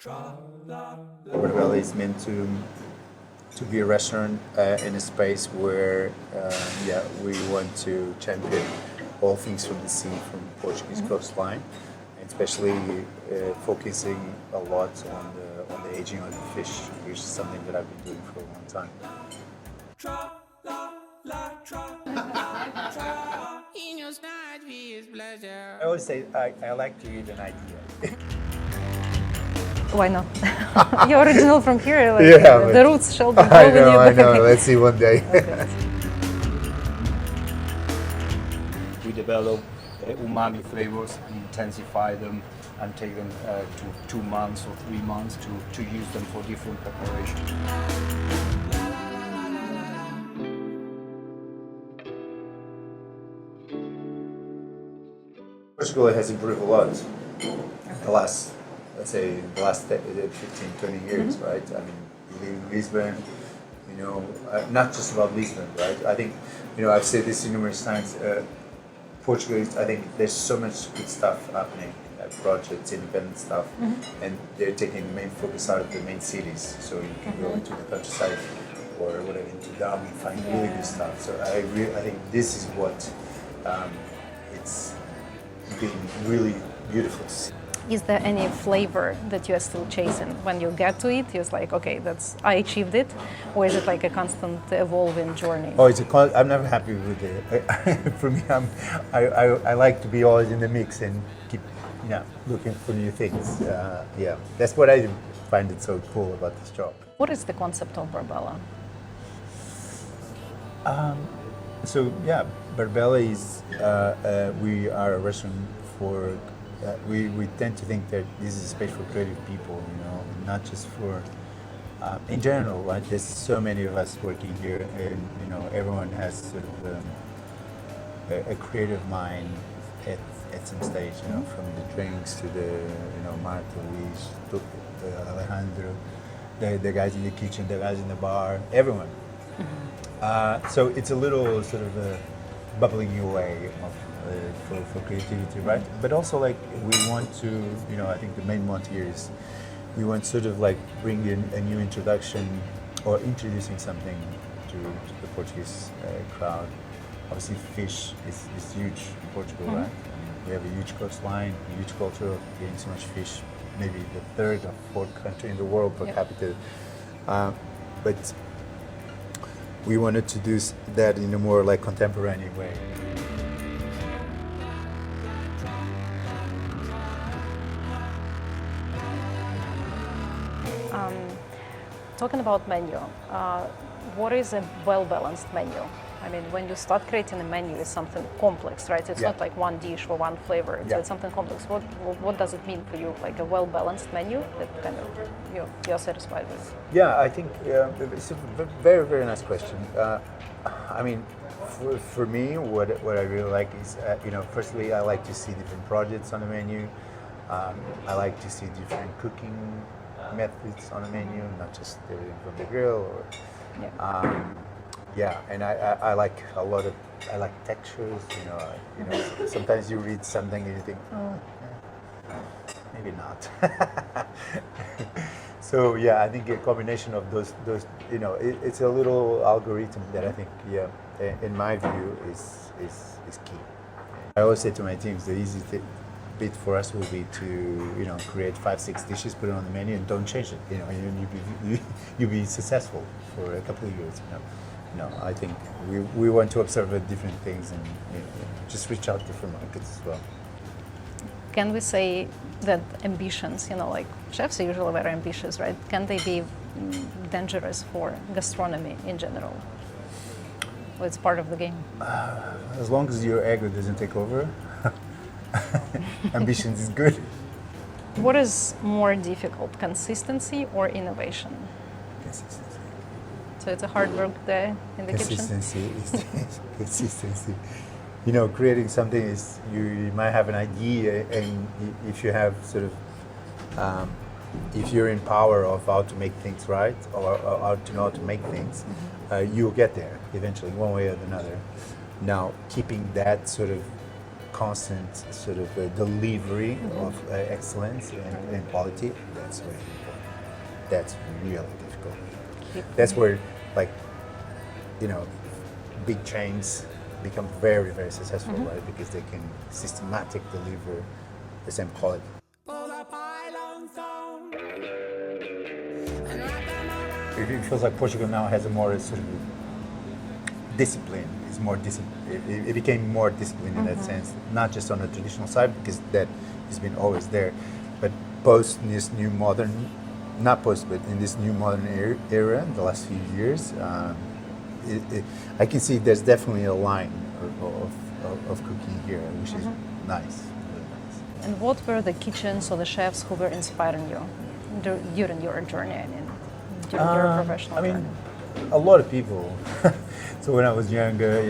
Barbela is meant to be a restaurant in a space where we want to champion all things from the sea, from Portuguese coastline, and especially focusing a lot on the aging of the fish, which is something that I've been doing for a long time. I always say I like to eat an idea. Why not? You're original from here. Like, Yeah, the roots shall be growing you I back. know. Let's see one day. Okay. We develop umami flavors and intensify them and take them to 2 months or 3 months to use them for different preparations. Portugal has improved a lot the last, let's say, the last 15, 20 years, right? I mean, you live in Lisbon, not just about Lisbon, right? I think, I've said this numerous times, Portugal is, I think there's so much good stuff happening, projects, independent stuff, and they're taking the main focus out of the main cities, so you can go into the countryside or whatever, into Dam and find really good stuff. So I think this is what it's been really beautiful to see. Is there any flavor that you are still chasing? When you get to it, you're like, okay, I achieved it, or is it like a constant evolving journey? Oh, I'm never happy with it. For me, I like to be always in the mix and keep, looking for new things. That's what I find it so cool about this job. What is the concept of Barbela? Barbela is we are a restaurant for. We tend to think that this is a space for creative people, not just for. In general, right? There's so many of us working here, and everyone has sort of a creative mind at some stage. From the drinks to the Marta, Luis, Alejandro, the guys in the kitchen, the guys in the bar, everyone. So it's a little sort of a bubbling away for creativity, right? But also, like, we want to, I think the main want here is we want sort of like bring in a new introduction or introducing something to the Portuguese crowd. Obviously, fish is huge in Portugal, right? We have a huge coastline, a huge culture of eating so much fish, maybe the third or fourth country in the world per capita. But we wanted to do that in a more like contemporary way. Talking about menu, what is a well-balanced menu? I mean, when you start creating a menu, it's something complex, right? It's not like one dish or one flavor. It's something complex. What does it mean for you, like a well-balanced menu that kind of you're satisfied with? Yeah, I think it's a very, very nice question. I mean, for me, what I really like is, firstly, I like to see different projects on the menu. I like to see different cooking methods on the menu, not just everything from the grill. And I like I like textures. Sometimes you read something and you think, maybe not. So I think a combination of those it's a little algorithm that I think in my view is key. I always say to my teams, the easy bit for us will be to create 5-6 dishes, put it on the menu, and don't change it. You'll be successful for a couple of years. I think we want to observe different things and just reach out to different markets as well. Can we say that ambitions, like chefs are usually very ambitious, right? Can they be dangerous for gastronomy in general? Well, it's part of the game. As long as your ego doesn't take over, ambitions is good. What is more difficult, consistency or innovation? Consistency. So it's a hard work there in the kitchen? Consistency. Creating something is, you might have an idea, and if you have sort of, if you're in power of how to make things right, or how to know how to make things, you'll get there eventually, one way or another. Now, keeping that sort of constant sort of delivery of excellence and quality. That's very important. That's really difficult. That's where, like, you know, big chains become very, very successful, right? Because they can systematically deliver the same quality. It feels like Portugal now has a more sort of discipline. It's more it became more disciplined in that sense, not just on the traditional side, because that has been always there, but post this new modern, not post, but in this new modern era, in the last few years, I can see there's definitely a line of cooking here, which is nice, really nice. And what were the kitchens or the chefs who were inspiring you during your journey? I mean, during your professional journey? A lot of people. So when I was younger,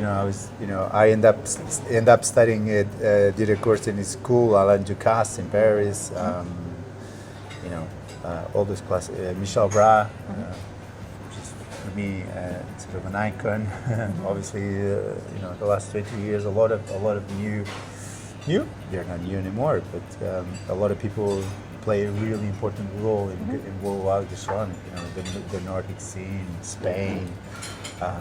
I end up studying did a course in school, Alain Ducasse in Paris. All those classes, Michel Bras, which is for me sort of an icon. Obviously, the last 20 years, a lot of new. They're not new anymore, but a lot of people play a really important role in worldwide gastronomy. The Nordic scene, Spain,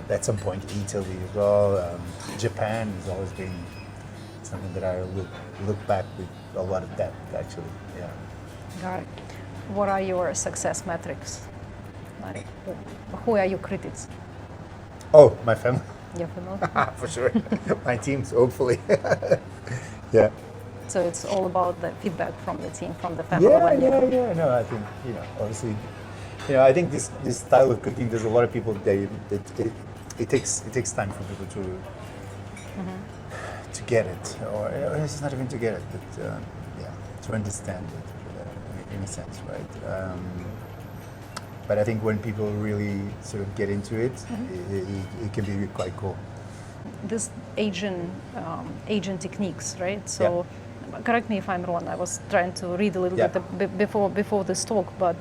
at some point Italy as well. Japan has always been something that I look back with a lot of depth, actually. Yeah. Got it. What are your success metrics? Like, who are your critics? Oh, my family. Your family? For sure. My teams, hopefully. Yeah. So it's all about the feedback from the team, from the family. Yeah. No, I think obviously, I think this style of cooking. There's a lot of people. It takes time for people to get it, or it's not even to get it, but to understand it in a sense, right? But I think when people really sort of get into it, it can be quite cool. This aging techniques, right? So, correct me if I'm wrong. I was trying to read a little bit before this talk, but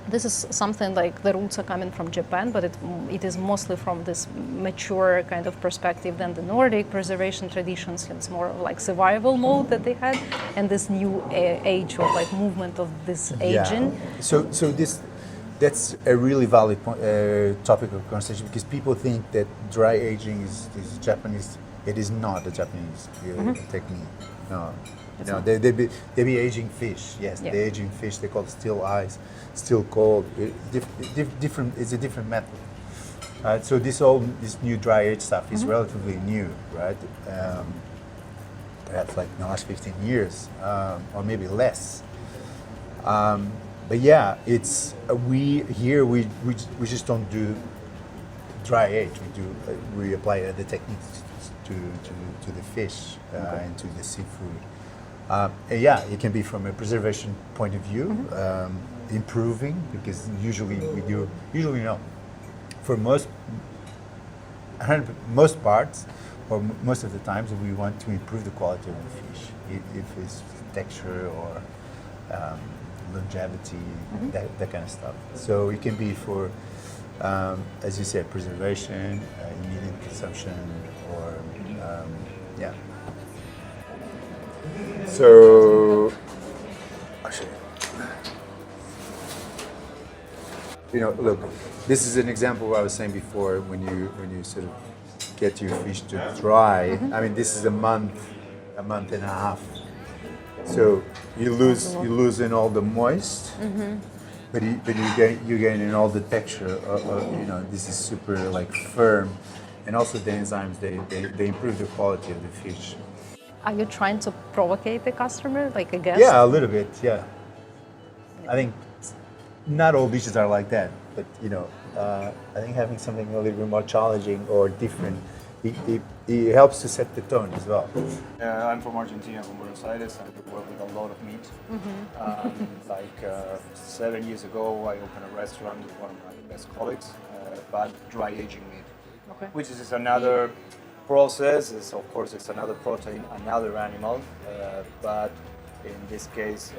this is something like the roots are coming from Japan, but it is mostly from this mature kind of perspective than the Nordic preservation traditions. It's more like survival mode that they had, and this new age of like movement of this aging. So that's a really valid topic of conversation, because people think that dry aging is Japanese. It is not a Japanese technique. No. They be aging fish. Yes, they aging fish. They call it still ice, still cold. Different. It's a different method. So this new dry age stuff is relatively new, right? Perhaps like in the last 15 years, or maybe less. But yeah, it's we just don't do dry age. We apply the techniques to the fish and to the seafood. It can be from a preservation point of view, improving, because usually for most parts, or most of the times, we want to improve the quality of the fish, if it's texture or longevity, that kind of stuff. So it can be for, as you said, preservation, immediate consumption, or So, actually, look, this is an example of what I was saying before. When you sort of get your fish to dry, I mean, this is a month and a half. So you lose in all the moist, but you gain in all the texture. This is super like firm, and also the enzymes they improve the quality of the fish. Are you trying to provocate the customer, like a guest? Yeah, a little bit. Yeah, I think not all dishes are like that, but I think having something a little bit more challenging or different, it helps to set the tone as well. I'm from Argentina, from Buenos Aires, and we work with a lot of meat. 7 years ago, I opened a restaurant with one of my best colleagues, but dry aging meat, which is another process. Of course, it's another protein, another animal, but in this case,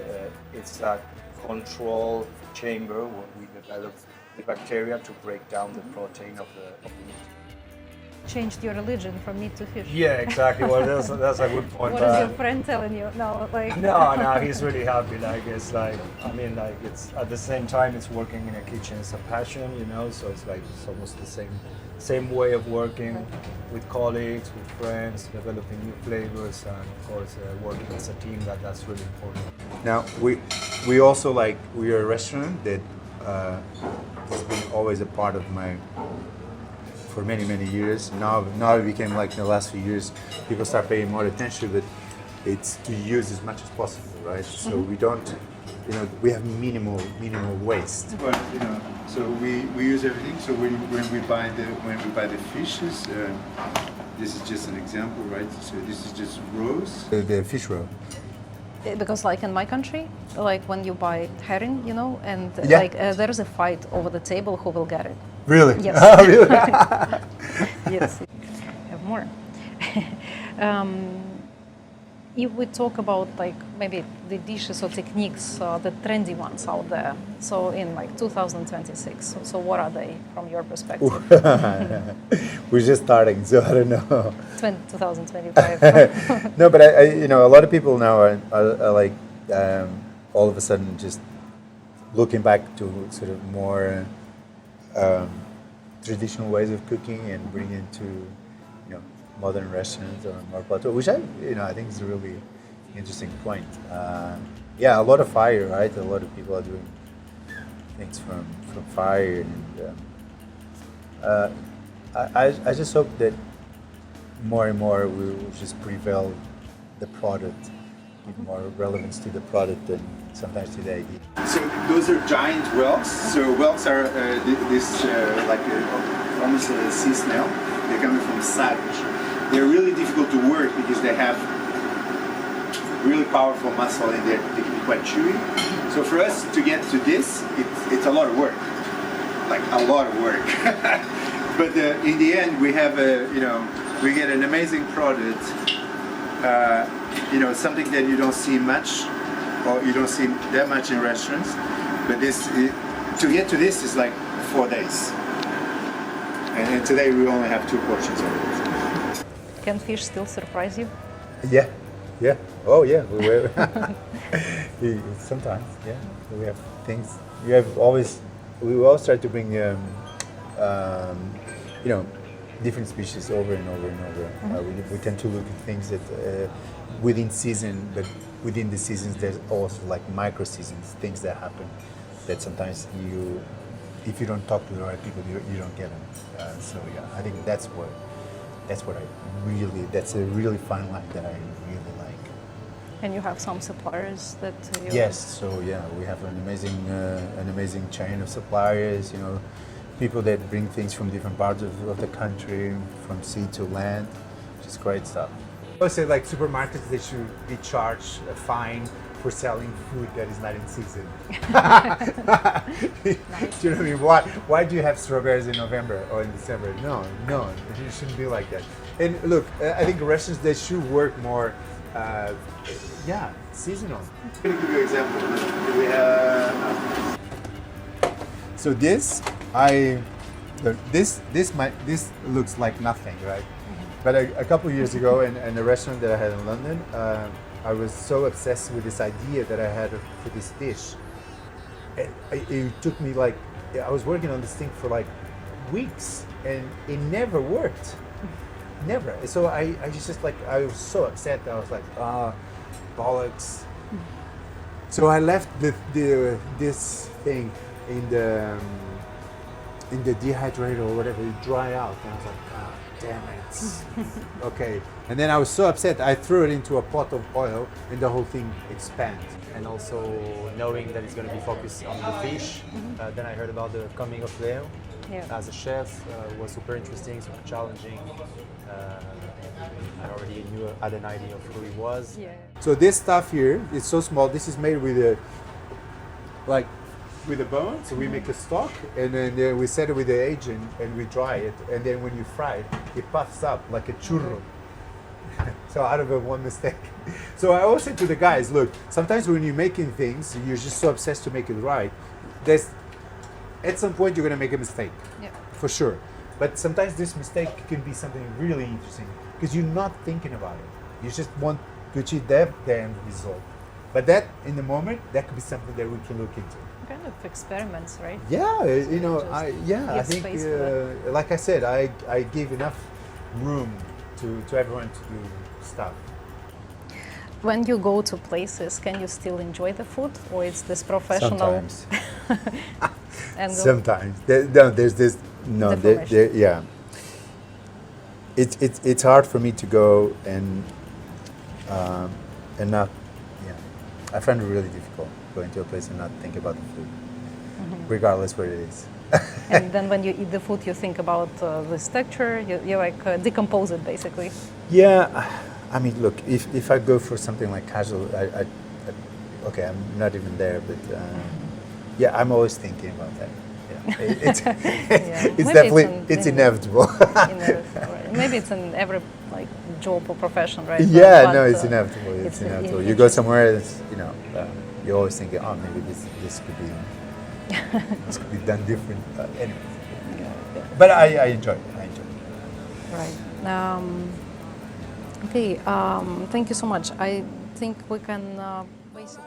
it's a control chamber where we develop the bacteria to break down the protein of the meat. changed your religion from meat to fish. Yeah, exactly. Well, that's a good point. What is your friend telling you? No, like No, he's really happy. Like it's like, I mean, like it's at the same time it's working in a kitchen. It's a passion, you know. So it's like it's almost the same way of working with colleagues, with friends, developing new flavors, and of course working as a team. That's really important. Now we also like we are a restaurant that has been always a part of my for many years. Now it became like in the last few years people start paying more attention, but it's to use as much as possible, right? So we don't, we have minimal waste. But so we use everything. So when we buy the fishes, this is just an example, right? So this is just roes. The fish roe. because like in my country, like when you buy herring, and Yeah. like there is a fight over the table who will get it. Really? Yes. Oh, really? Yes. Have more. If we talk about like maybe the dishes or techniques, the trendy ones out there, so in like 2026, so what are they from your perspective? We're just starting, so I don't know. 2025. No, but I a lot of people now are like all of a sudden just looking back to sort of more traditional ways of cooking and bringing it to modern restaurants or more plateau, which I think is a really interesting point. Yeah, a lot of fire, right? A lot of people are doing things from fire, and I just hope that more and more we will just prevail the product, give more relevance to the product than sometimes to the idea. So those are giant whelks. So whelks are almost a sea snail. They're coming from savage. They're really difficult to work because they have really powerful muscle in there. They can be quite chewy. So for us to get to this, it's a lot of work, like a lot of work. But in the end, we have we get an amazing product. Something that you don't see much, or you don't see that much in restaurants. But to get to this is like 4 days. And today we only have 2 portions of it. Can fish still surprise you? Yeah. Oh yeah. Sometimes, yeah. We have things. We always try to bring different species over and over and over. Mm-hmm. We tend to look at things that within season, but within the seasons there's also like micro seasons, things that happen that sometimes if you don't talk to the right people, you don't get them. So yeah, I think that's a really fine line that I really like. And you have some suppliers that you... Yes, so yeah, we have an amazing chain of suppliers, people that bring things from different parts of the country, from sea to land, which is great stuff. I would say like supermarkets, they should be charged a fine for selling food that is not in season. Do you know what I mean? Why do you have strawberries in November or in December? No, it shouldn't be like that. And look, I think restaurants, they should work more, seasonal. Let me give you an example. So this looks like nothing, right? Mm-hmm. But a couple of years ago, in a restaurant that I had in London, I was so obsessed with this idea that I had for this dish. It took me I was working on this thing for like weeks, and it never worked. Never. So I was so upset that I was like, bollocks. So I left this thing in the dehydrator or whatever, it dry out, and I was like, damn it. Okay. And then I was so upset, I threw it into a pot of oil, and the whole thing expanded. And also knowing that it's going to be focused on the fish. Then I heard about the coming of Leo as a chef. Was super interesting, super challenging. I already had an idea of who he was. Yeah. So this stuff here is so small. This is made with a bone. So we make a stock, and then we set it with the agent, and we dry it. And then when you fry it, it puffs up like a churro. So out of one mistake. So I always say to the guys, look, sometimes when you're making things, you're just so obsessed to make it right. At some point you're gonna make a mistake, for sure. But sometimes this mistake can be something really interesting because you're not thinking about it. You just want to achieve the end result. But that, in the moment, that could be something that we can look into. Kind of experiments, right? Yeah, you know, Just I think, like I said, I give enough room to everyone to do stuff. When you go to places, can you still enjoy the food, or it's this professional? Sometimes. And Sometimes. There's this. No, Deformation. yeah. It's hard for me to go and not. Yeah, I find it really difficult going to a place and not think about the food, regardless what it is. And then when you eat the food, you think about this texture. You like decompose it basically. Yeah, I mean, look, if I go for something like casual, okay, I'm not even there, but yeah, I'm always thinking about that. Yeah, it's Maybe definitely it's inevitable. Maybe it's in every like job or profession, right? Yeah, But, no, it's inevitable. It's inevitable. You go somewhere, it's, you know, you're always thinking, oh, maybe this could be this could be done different. Anyway, but I enjoy it. I enjoy it. Right. Okay. Thank you so much. I think we can basically.